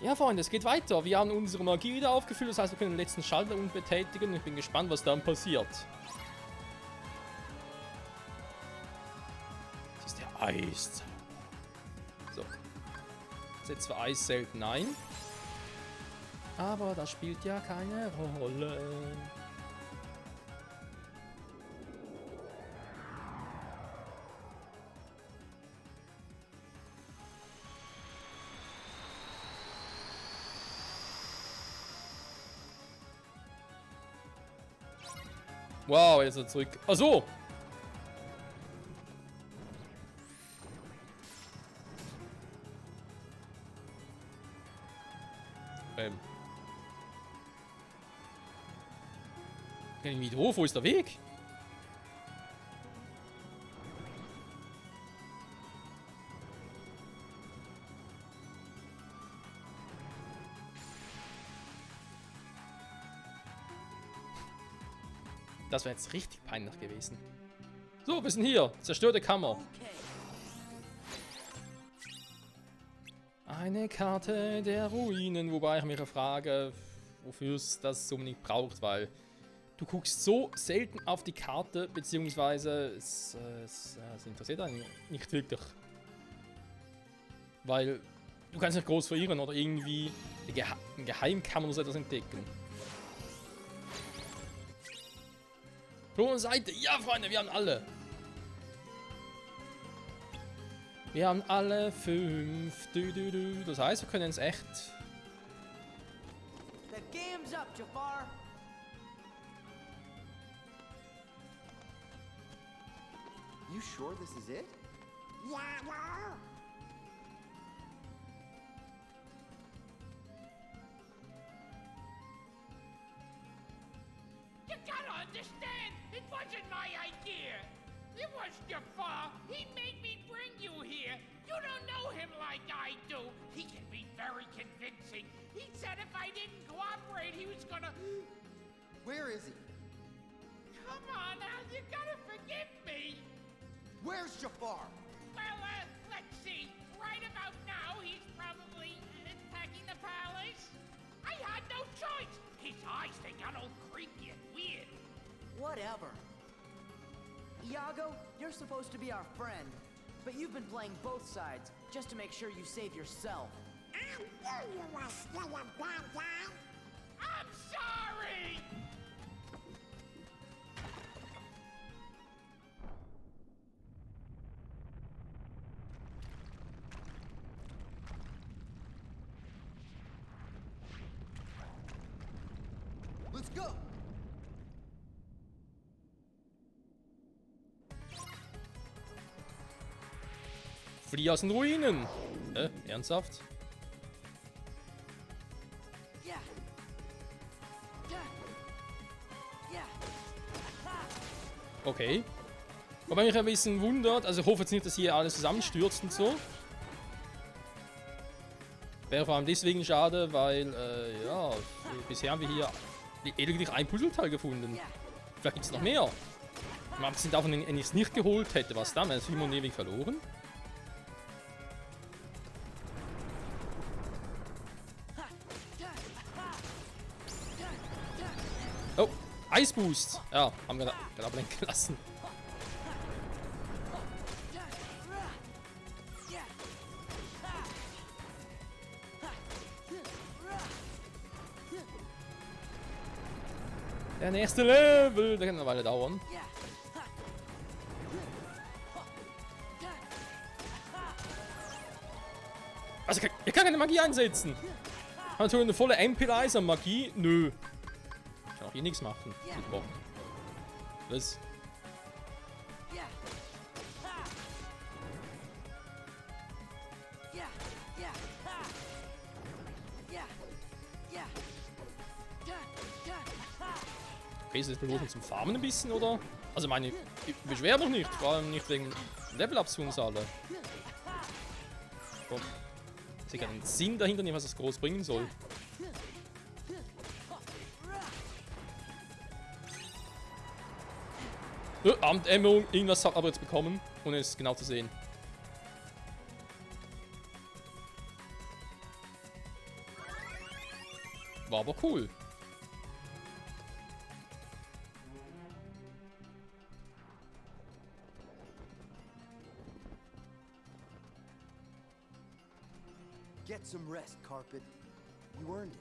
Ja, Freunde, es geht weiter. Wir haben unsere Magie wieder aufgefüllt, das heißt, wir können den letzten Schalter unbetätigen. Ich bin gespannt, was dann passiert. Das ist der Eiszauber. So. Setzt zwar Eis selten ein. Aber das spielt ja keine Rolle. Wow, jetzt ist er zurück. Ach so! Irgendwie doof, wo ist der Weg? Das wäre jetzt richtig peinlich gewesen. So, wir sind hier. Zerstörte Kammer. Eine Karte der Ruinen, wobei ich mich frage, wofür es das unbedingt braucht, weil du guckst so selten auf die Karte, beziehungsweise es interessiert einen nicht wirklich. Weil du kannst nicht groß verirren oder irgendwie eine Geheimkammer oder so etwas entdecken. Pro Seite, ja Freunde, wir haben alle. Wir haben alle 5. Das heißt, wir können es echt. The game's up, Jafar. You sure this is it? Yeah. You gotta understand, it wasn't my idea. It was Jafar. He made me bring you here. You don't know him like I do. He can be very convincing. He said if I didn't cooperate, he was gonna... Where is he? Come on, Al, you gotta forgive me. Where's Jafar? Well, let's see. Right about now, he's probably attacking the palace. I had no choice. His eyes, they got all creepy and weird. Whatever. Iago, you're supposed to be our friend, but you've been playing both sides just to make sure you save yourself. I knew you were still a bad guy. I'm sorry! Let's go! Flieh aus den Ruinen. Ernsthaft? Yeah. Yeah. Okay. Wobei mich ein bisschen wundert, also ich hoffe jetzt nicht, dass hier alles zusammenstürzt und so. Wäre vor allem deswegen schade, weil, ja, bisher haben wir hier lediglich ein Puzzleteil gefunden. Vielleicht gibt es noch mehr. Mal abgesehen davon, wenn ich es nicht geholt hätte, was dann? Wäre Simon ewig verloren? Oh, Eisboost! Ja, haben wir gerade ablenken lassen. Der nächste Level, der kann eine Weile dauern. Also, ich kann keine Magie einsetzen. Hat natürlich eine volle MP-Laser Magie? Nö. Ich kann auch hier nichts machen. Super. Was? Okay, ist das belohnt zum Farmen ein bisschen, oder? Also meine, ich beschwere mich nicht, vor allem nicht wegen Level-Ups für uns alle. Komm. Ich sehe keinen Sinn dahinter, nicht was das groß bringen soll. Abendämmerung, irgendwas hat aber jetzt bekommen, ohne es genau zu sehen. war aber cool. Get some rest, Carpet. You earned it.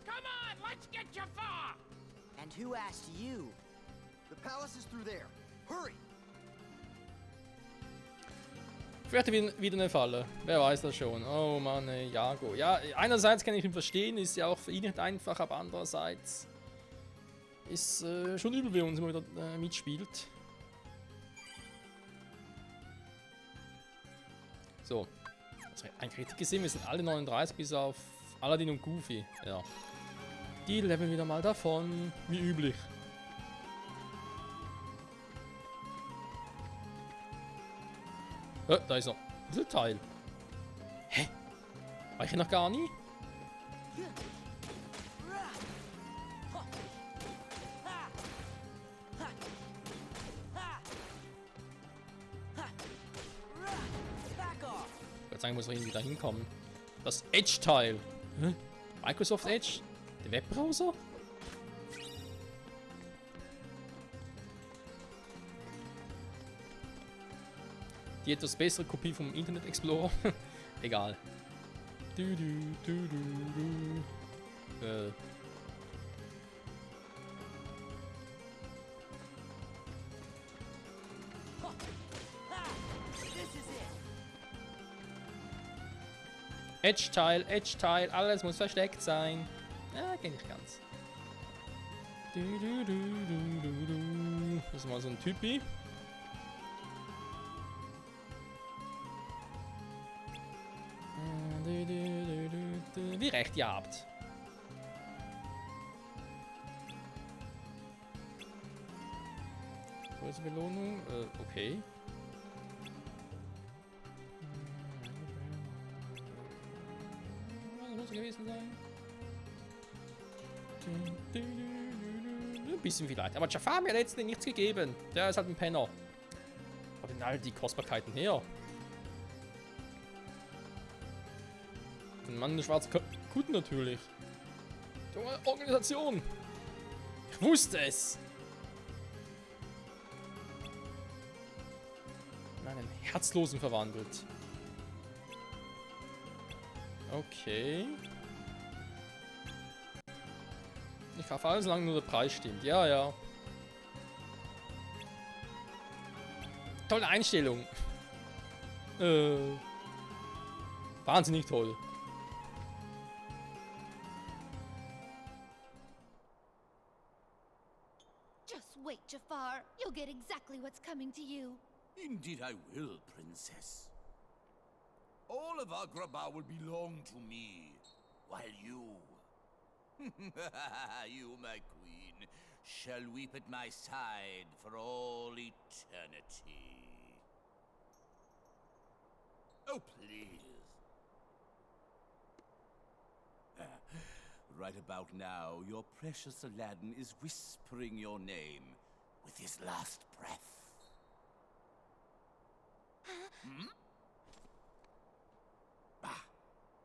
Come on, let's get Jafar! And who asked you? The palace is through there. Hurry! Vielleicht wieder eine Falle. Wer weiß das schon. Oh Mann, ey, Jago. Ja, einerseits kann ich ihn verstehen, ist ja auch für ihn nicht einfach, aber andererseits ist schon übel, wie er uns immer wieder mitspielt. So. Also ein Kritik gesehen, wir sind alle 39 bis auf Aladdin und Goofy. Ja. Die leveln wieder mal davon, wie üblich. Da ist er. Dieser Teil. Hä? War ich hier noch gar nie? Ich würde sagen, muss er irgendwie da hinkommen. Das Edge-Teil. Microsoft Edge? Der Webbrowser? Die etwas bessere Kopie vom Internet Explorer. Egal. Edge-Teil, Edge-Teil, alles muss versteckt sein. Ja, kenn ich ganz. Das ist mal so ein Typi. Wie recht ihr habt. Große Belohnung. Okay. Was muss gewesen sein? Ein bisschen vielleicht. Aber Jafar hat mir letztendlich nichts gegeben. Der ist halt ein Penner. Wo denn all die Kostbarkeiten her? Ein Mann in der schwarzen Kutte natürlich. Die Organisation. Ich wusste es. Einen Herzlosen verwandelt. Okay. Ich kaufe alles, solange nur der Preis stimmt. Ja, ja. Tolle Einstellung. Wahnsinnig toll. Just wait, Jafar. You'll get exactly what's coming to you. Indeed I will, Princess. All of Agrabah will belong to me, while you... you, my queen, shall weep at my side for all eternity. Oh, please. Right about now, your precious Aladdin is whispering your name with his last breath. Hmm?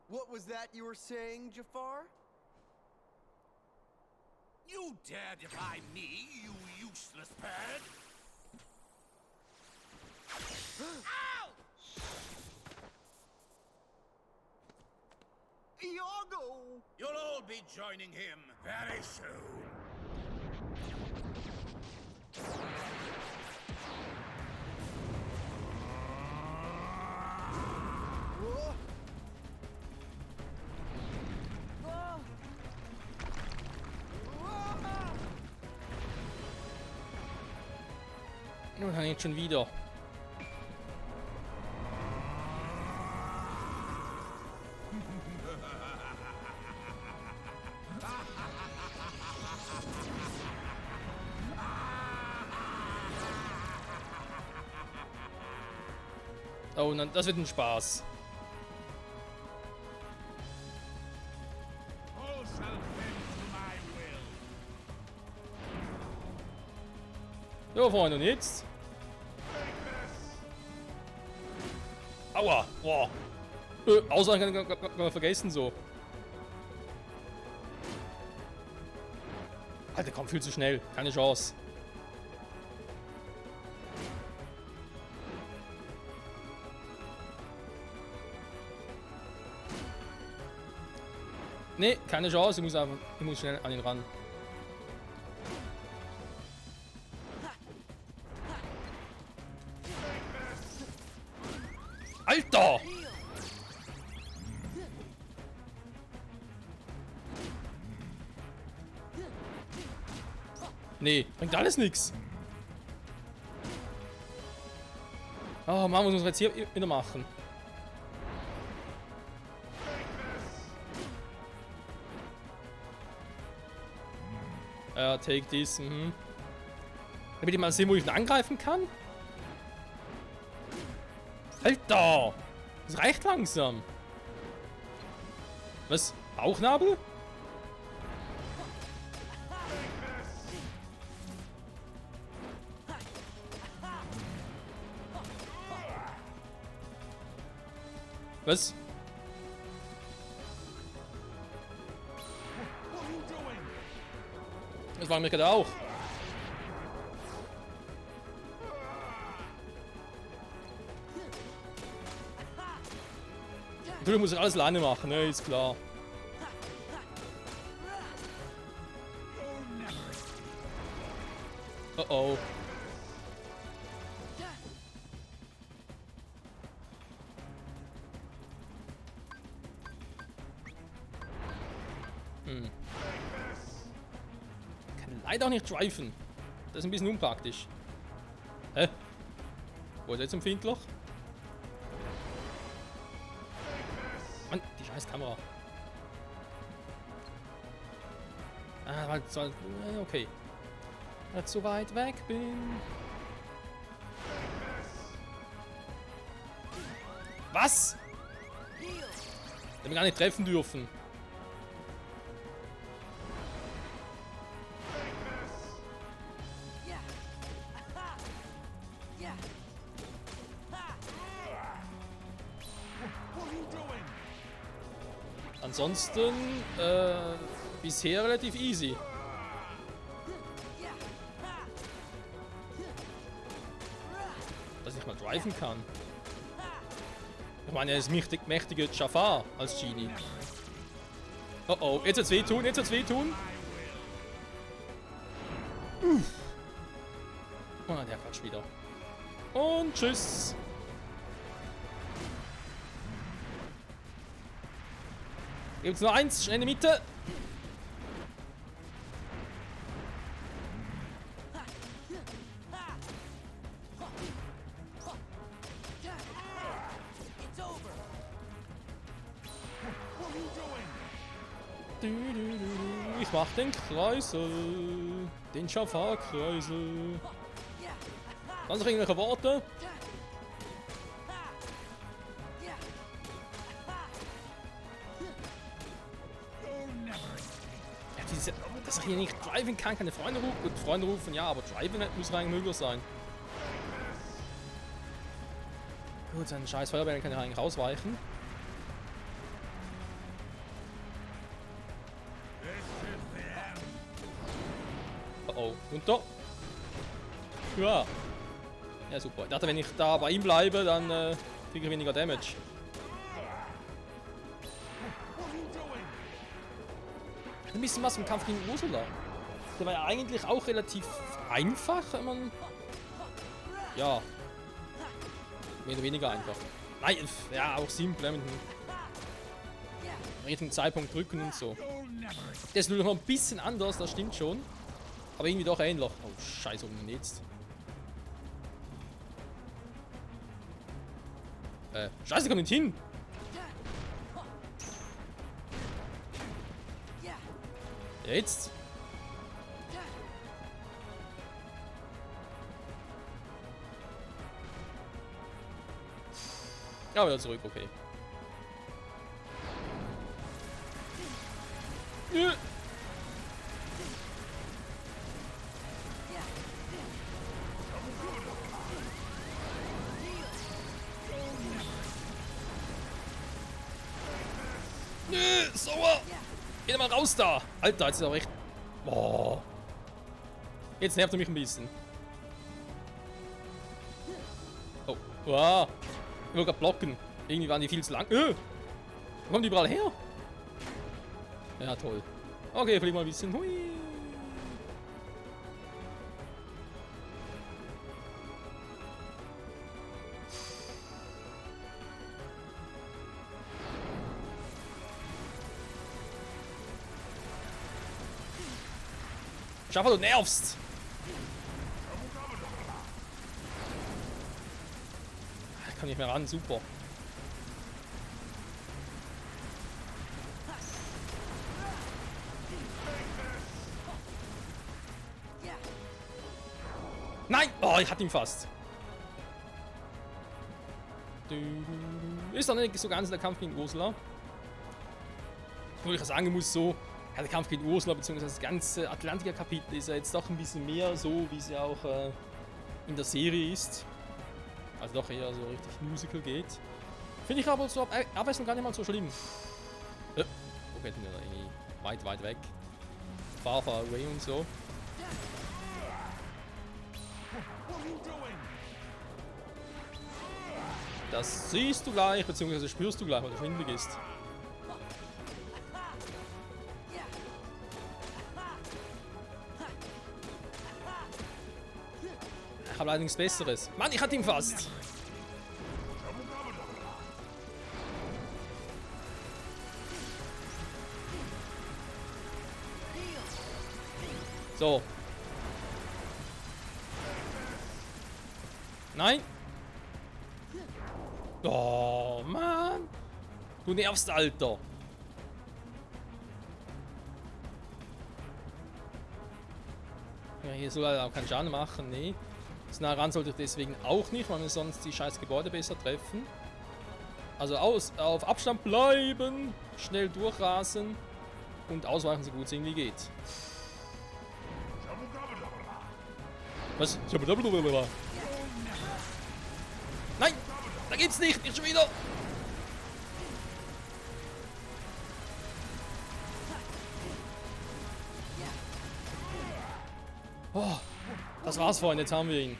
What was that you were saying, Jafar? You dare defy me, you useless bird? Ow! Iago! You'll all be joining him very soon. Whoa. Nun kann ich jetzt schon wieder. Oh, das wird ein Spaß. All shall bend to my will. Ja, Freunde, und jetzt? Aua! Boah. Aussagen kann man vergessen so. Alter, komm viel zu schnell. Keine Chance. Nee, keine Chance. Ich muss schnell an ihn ran. Alter! Nee, bringt alles nix. Oh Mann, was muss man jetzt hier wieder machen? Ja, take this. Mhm. Damit ich mal sehen, wo ich ihn angreifen kann. Alter! Das reicht langsam. Was? Bauchnabel? Was? Das war mir gerade auch. Natürlich muss ich alles alleine machen, ne, ist klar. Oh oh. Kann leider auch nicht driven. Das ist ein bisschen unpraktisch. Hä? Wo ist jetzt empfindlich? Mann, die scheiß Kamera. Ah, weil okay. Weil ich so weit weg bin. Was? Ich hab gar nicht treffen dürfen. Ansonsten, bisher relativ easy. Dass ich mal driven kann. Ich meine, er ist mächtiger Jafar als Genie. Oh oh, jetzt wird's wehtun, jetzt wird's wehtun. Oh, der quatscht wieder. Und tschüss. Gibt's nur eins, schnell in die Mitte. Ich mach den Kreisel. Den Jafar-Kreisel. Sonst noch irgendwelche Worte? Dass ich hier nicht driven kann, keine Freunde rufen. Gut, Freunde rufen, ja, aber driven muss eigentlich möglich sein. Gut, seinen scheiß Feuerbällen kann ich eigentlich rausweichen. Oh oh, runter. Ja. Ja, super. Ich dachte, wenn ich da bei ihm bleibe, dann kriege ich weniger Damage. Ein bisschen was im Kampf gegen Ursula. Der war ja eigentlich auch relativ einfach, wenn man... Ja. Mehr oder weniger einfach. Nein, ja, auch simpel, mit dem richtigen Zeitpunkt drücken und so. Der ist nur noch ein bisschen anders, das stimmt schon. Aber irgendwie doch ähnlich. Oh, scheiße, um jetzt. Scheiße, komm nicht hin! Jetzt? Ja, wieder zurück, okay. Nö. Nö, sauer! Geh mal raus da! Alter, jetzt ist aber echt... Boah. Jetzt nervt er mich ein bisschen. Oh, wow. Ich will gerade blocken. Irgendwie waren die viel zu lang. Wo kommen die überall her? Ja, toll. Okay, fliegen mal ein bisschen. Hui. Schaffer, du nervst! Ich kann nicht mehr ran, super. Nein! Oh, ich hatte ihn fast. Ist doch nicht so ganz der Kampf gegen Ursula. Wo ich sagen muss, so, ja, der Kampf gegen Ursula bzw. das ganze Atlantica-Kapitel ist ja jetzt doch ein bisschen mehr so, wie es ja auch in der Serie ist. Also doch eher so richtig Musical geht. Finde ich aber so Abwechslung gar nicht mal so schlimm. Wo geht denn der irgendwie weit weg? Far away und so. Das siehst du gleich, beziehungsweise spürst du gleich, weil du schwindelig ist. Ich habe allerdings Besseres. Mann, ich hatte ihn fast. So. Nein. Oh, Mann. Du nervst, Alter. Ja, hier soll er auch keinen Schaden machen, nee. So nah ran sollte ich deswegen auch nicht, weil wir sonst die scheiß Gebäude besser treffen. Also auf Abstand bleiben, schnell durchrasen und ausweichen, so gut es irgendwie geht. Was? Nein! Da geht's nicht! Nicht schon wieder! Oh, das war's, Freunde. Jetzt haben wir ihn.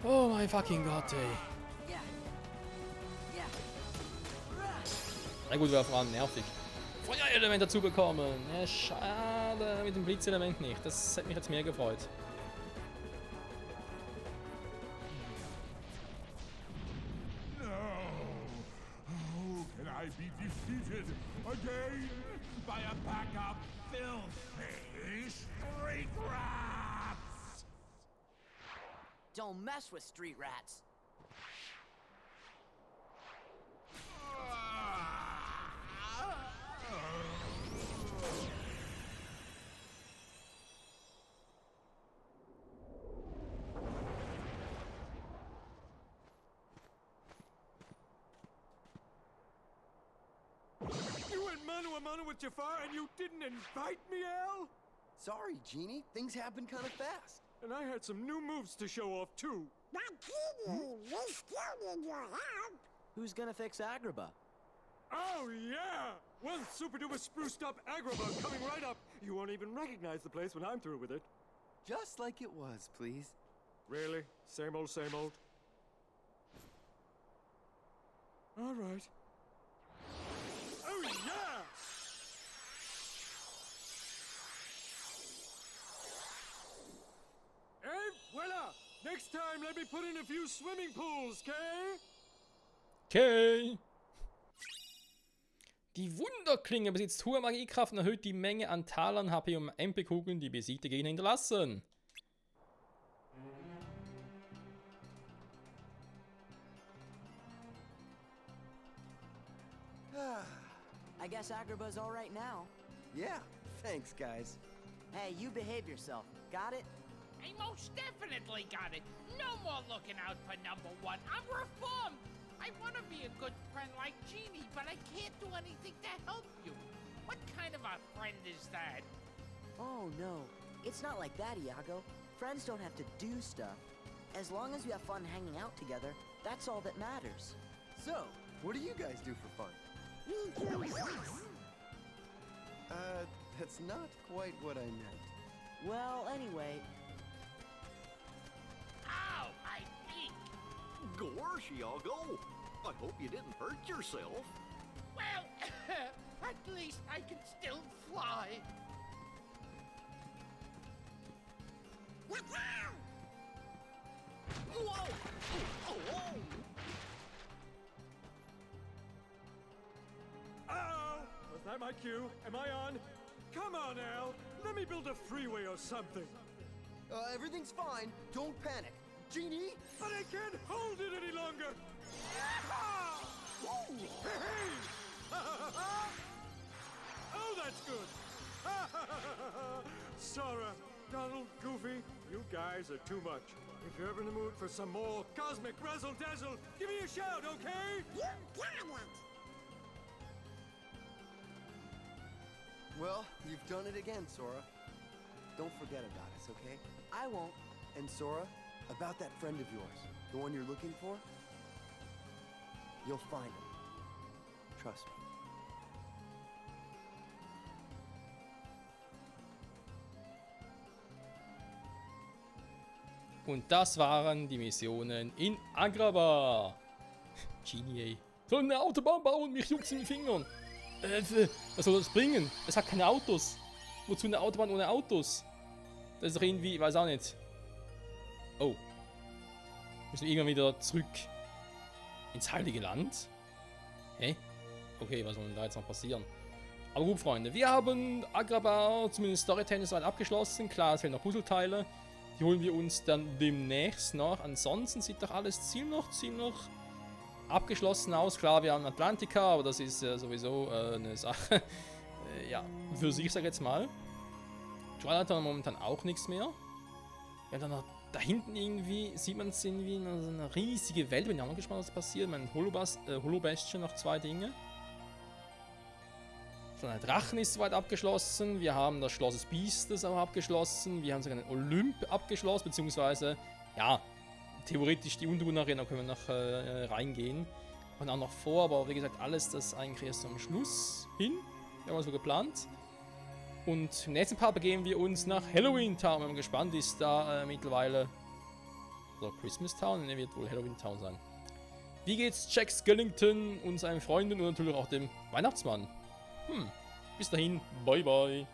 Oh mein fucking Gott, ey. Na gut, wir waren nervig. Feuerelement dazu bekommen. Ja, schade mit dem Blitzelement nicht. Das hätte mich jetzt mehr gefreut. Be defeated again by a pack of filthy street rats! Don't mess with street rats. Mano a mano with Jafar and you didn't invite me, Al? Sorry, Genie. Things happen kind of fast. And I had some new moves to show off, too. But Genie, we still need your help. Who's gonna fix Agrabah? Oh, yeah! One super-duper spruced-up Agrabah coming right up. You won't even recognize the place when I'm through with it. Just like it was, please. Really? Same old, same old? All right. Oh, yeah! And voila! Next time, let me put in a few swimming pools, okay? Okay. Die Wunderklinge besitzt hohe Magiekraft und erhöht die Menge an Talern, HP und MP-Kugeln, die besiegte Gegner hinterlassen. I guess Agrabah's all right now. Yeah, thanks, guys. Hey, you behave yourself. Got it? I most definitely got it. No more looking out for number one. I'm reformed. I want to be a good friend like Genie, but I can't do anything to help you. What kind of a friend is that? Oh, no. It's not like that, Iago. Friends don't have to do stuff. As long as we have fun hanging out together, that's all that matters. So, what do you guys do for fun? We do sex. That's not quite what I meant. Well, anyway, Ow, my feet. Gosh, Iago. I hope you didn't hurt yourself. Well, at least I can still fly. Look out! Whoa! Oh. Oh! Was that my cue? Am I on? Come on, Al. Let me build a freeway or something. Everything's fine. Don't panic. Genie? But I can't hold it any longer. Hey! Oh, that's good. Sora, Donald, Goofy, you guys are too much. If you're ever in the mood for some more cosmic razzle-dazzle, give me a shout, okay? You got it! Well, you've done it again, Sora. Don't forget about us, okay? I won't. And Sora, about that friend of yours, the one you're looking for, you'll find him. Trust me. Und das waren die Missionen in Agrabah. Genie, ey. Soll eine Autobahn bauen? Mich juckt's in den Fingern. Was soll das bringen? Es hat keine Autos. Wozu eine Autobahn ohne Autos? Das ist doch irgendwie, ich weiß auch nicht. Oh. Müssen wir irgendwann wieder zurück ins Heilige Land? Hä? Okay, was soll denn da jetzt noch passieren? Aber gut, Freunde, wir haben Agrabah, zumindest Storytelling soweit abgeschlossen. Klar, es fehlen noch Puzzleteile. Die holen wir uns dann demnächst noch. Ansonsten sieht doch alles ziemlich abgeschlossen aus. Klar, wir haben Atlantica, aber das ist sowieso eine Sache ja, für sich, sag ich jetzt mal. Twilight haben wir momentan auch nichts mehr. Ja, dann noch da hinten irgendwie sieht man es irgendwie eine riesige Welt. Bin ja auch noch gespannt, was passiert. Mein Holobastion noch 2 Dinge. Schon ein Drachen ist soweit abgeschlossen. Wir haben das Schloss des Biestes auch abgeschlossen. Wir haben sogar einen Olymp abgeschlossen, beziehungsweise, ja, theoretisch die Untergrund Arena können wir noch reingehen. Und auch noch vor, aber wie gesagt, alles das eigentlich erst am Schluss hin. Wir haben so geplant. Und im nächsten Part begeben wir uns nach Halloween Town. Wenn man gespannt ist, da mittlerweile. Oder Christmas Town, ne, wird wohl Halloween Town sein. Wie geht's Jack Skellington und seinen Freunden und natürlich auch dem Weihnachtsmann? Bis dahin, bye bye.